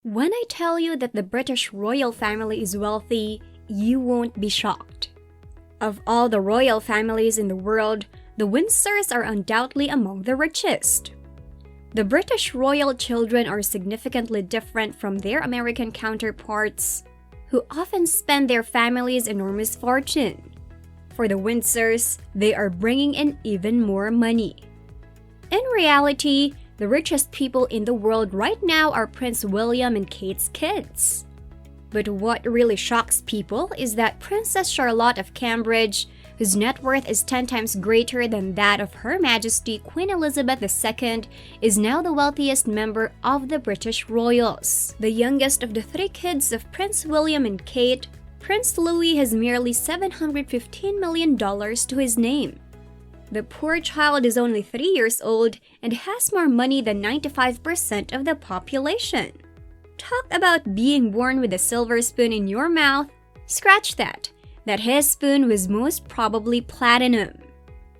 When I tell you that the British royal family is wealthy, you won't be shocked. Of all the royal families in the world, the Windsors are undoubtedly among the richest. The British royal children are significantly different from their American counterparts, who often spend their family's enormous fortune. For the Windsors, they are bringing in even more money. In reality, the richest people in the world right now are Prince William and Kate's kids. But what really shocks people is that Princess Charlotte of Cambridge, whose net worth is 10 times greater than that of Her Majesty Queen Elizabeth II, is now the wealthiest member of the British royals. The youngest of the three kids of Prince William and Kate, Prince Louis has merely $715 million to his name. The poor child is only 3 years old and has more money than 95% of the population. Talk about being born with a silver spoon in your mouth. Scratch that. That his spoon was most probably platinum.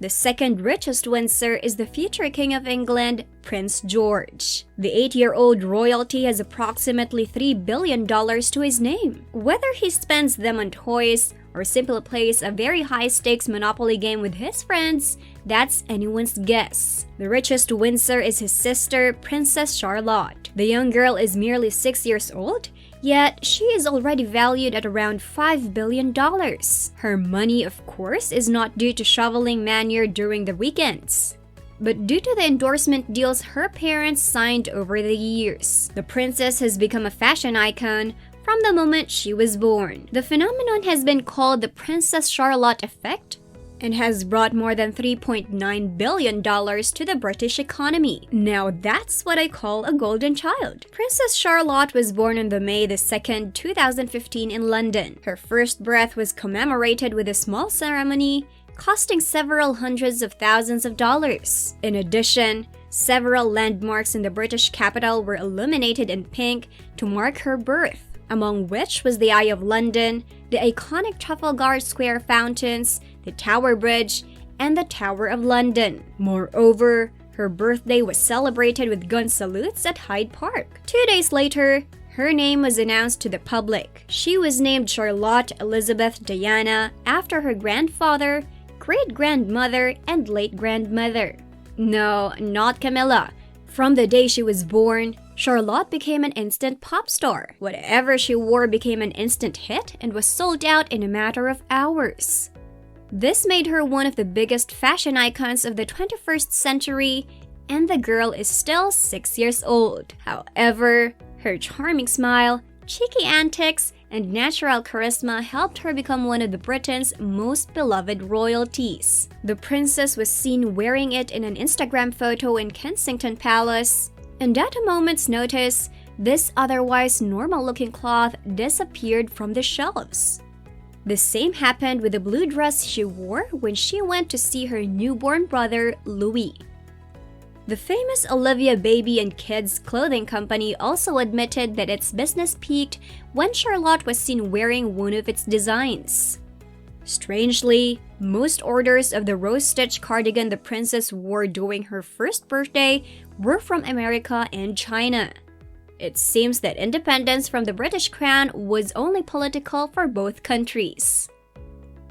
The second richest Windsor is the future King of England, Prince George. The 8-year-old royalty has approximately $3 billion to his name. Whether he spends them on toys or simply plays a very high-stakes Monopoly game with his friends, that's anyone's guess. The richest Windsor is his sister, Princess Charlotte. The young girl is merely 6 years old, yet she is already valued at around $5 billion. Her money, of course, is not due to shoveling manure during the weekends, but due to the endorsement deals her parents signed over the years. The princess has become a fashion icon from the moment she was born. The phenomenon has been called the Princess Charlotte effect and has brought more than $3.9 billion to the British economy. Now that's what I call a golden child. Princess Charlotte was born on May 2nd, 2015 in London. Her first birth was commemorated with a small ceremony costing several hundreds of thousands of dollars. In addition, several landmarks in the British capital were illuminated in pink to mark her birth, among which was the Eye of London, the iconic Trafalgar Square fountains, the Tower Bridge, and the Tower of London. Moreover, her birthday was celebrated with gun salutes at Hyde Park. 2 days later, her name was announced to the public. She was named Charlotte Elizabeth Diana after her grandfather, great-grandmother, and late-grandmother. No, not Camilla. From the day she was born, Charlotte became an instant pop star. Whatever she wore became an instant hit and was sold out in a matter of hours. This made her one of the biggest fashion icons of the 21st century, and the girl is still 6 years old. However, her charming smile, cheeky antics, and natural charisma helped her become one of the Britain's most beloved royalties. The princess was seen wearing it in an Instagram photo in Kensington Palace, and at a moment's notice, this otherwise normal-looking cloth disappeared from the shelves. The same happened with the blue dress she wore when she went to see her newborn brother, Louis. The famous Olivia Baby and Kids clothing company also admitted that its business peaked when Charlotte was seen wearing one of its designs. Strangely, most orders of the rose-stitch cardigan the princess wore during her first birthday were from America and China. It seems that independence from the British crown was only political for both countries.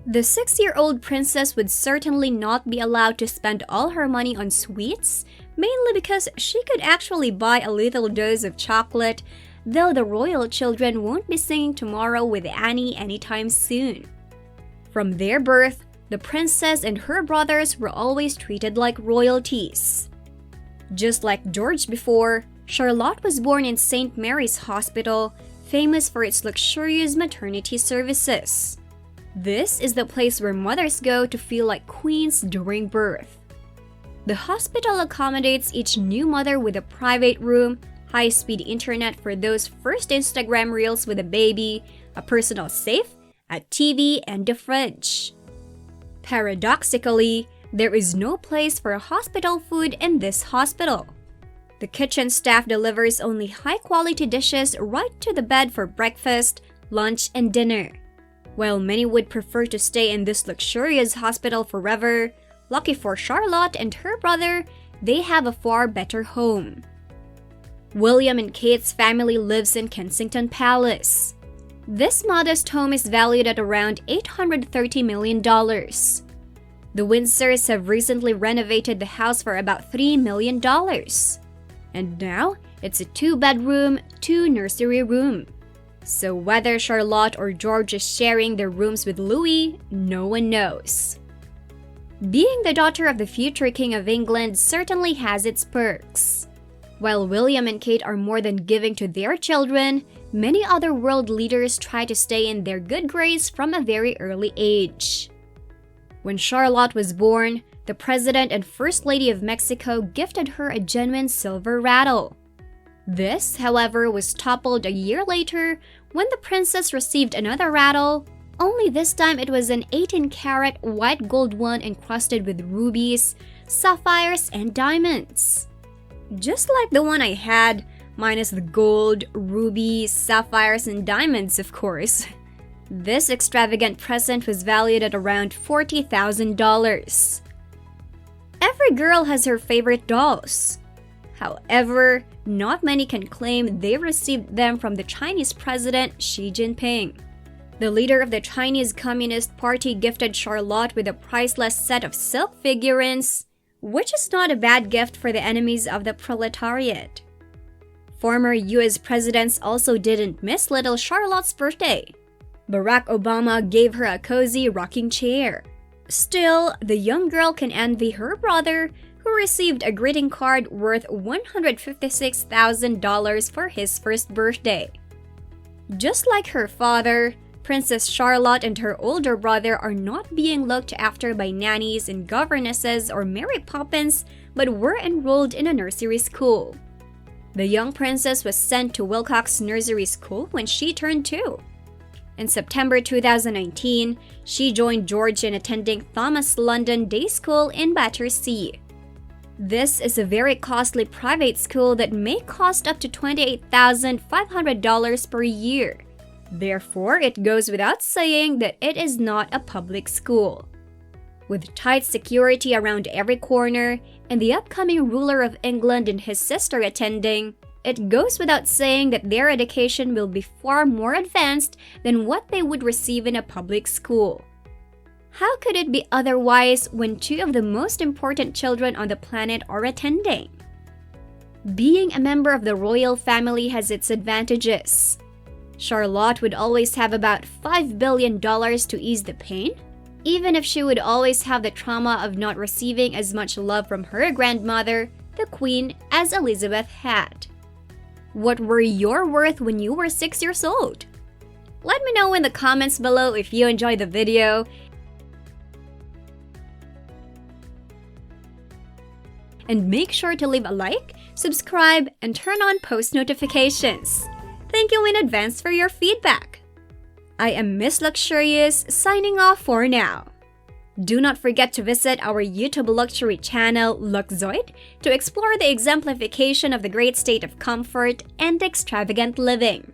The 6-year-old princess would certainly not be allowed to spend all her money on sweets, mainly because she could actually buy a little dose of chocolate, though the royal children won't be singing Tomorrow with Annie anytime soon. From their birth, the princess and her brothers were always treated like royalties. Just like George before, Charlotte was born in St. Mary's Hospital, famous for its luxurious maternity services. This is the place where mothers go to feel like queens during birth. The hospital accommodates each new mother with a private room, high-speed internet for those first Instagram reels with a baby, a personal safe, a TV, and a fridge. Paradoxically, there is no place for hospital food in this hospital. The kitchen staff delivers only high-quality dishes right to the bed for breakfast, lunch, and dinner. While many would prefer to stay in this luxurious hospital forever, lucky for Charlotte and her brother, they have a far better home. William and Kate's family lives in Kensington Palace. This modest home is valued at around $830 million. The Windsors have recently renovated the house for about $3 million. And now, it's a 2-bedroom, 2-nursery room. So whether Charlotte or George is sharing their rooms with Louis, no one knows. Being the daughter of the future King of England certainly has its perks. While William and Kate are more than giving to their children, many other world leaders try to stay in their good graces from a very early age. When Charlotte was born, the President and First Lady of Mexico gifted her a genuine silver rattle. This, however, was toppled a year later when the princess received another rattle, only this time it was an 18-karat white gold one encrusted with rubies, sapphires, and diamonds. Just like the one I had, minus the gold, rubies, sapphires, and diamonds, of course. This extravagant present was valued at around $40,000. Every girl has her favorite dolls. However, not many can claim they received them from the Chinese president Xi Jinping. The leader of the Chinese Communist Party gifted Charlotte with a priceless set of silk figurines, which is not a bad gift for the enemies of the proletariat. Former US presidents also didn't miss little Charlotte's birthday. Barack Obama gave her a cozy rocking chair. Still, the young girl can envy her brother, who received a greeting card worth $156,000 for his first birthday. Just like her father, Princess Charlotte and her older brother are not being looked after by nannies and governesses or Mary Poppins, but were enrolled in a nursery school. The young princess was sent to Wilcox Nursery School when she turned 2. In September 2019, she joined George in attending Thomas London Day School in Battersea. This is a very costly private school that may cost up to $28,500 per year. Therefore, it goes without saying that it is not a public school. With tight security around every corner and the upcoming ruler of England and his sister attending, it goes without saying that their education will be far more advanced than what they would receive in a public school. How could it be otherwise when 2 of the most important children on the planet are attending? Being a member of the royal family has its advantages. Charlotte would always have about $5 billion to ease the pain, even if she would always have the trauma of not receiving as much love from her grandmother, the Queen, as Elizabeth had. What were your worth when you were 6 years old? Let me know in the comments below if you enjoyed the video. And make sure to leave a like, subscribe, and turn on post notifications. Thank you in advance for your feedback. I am Miss Luxurious, signing off for now. Do not forget to visit our YouTube luxury channel, Luxzoid, to explore the exemplification of the great state of comfort and extravagant living.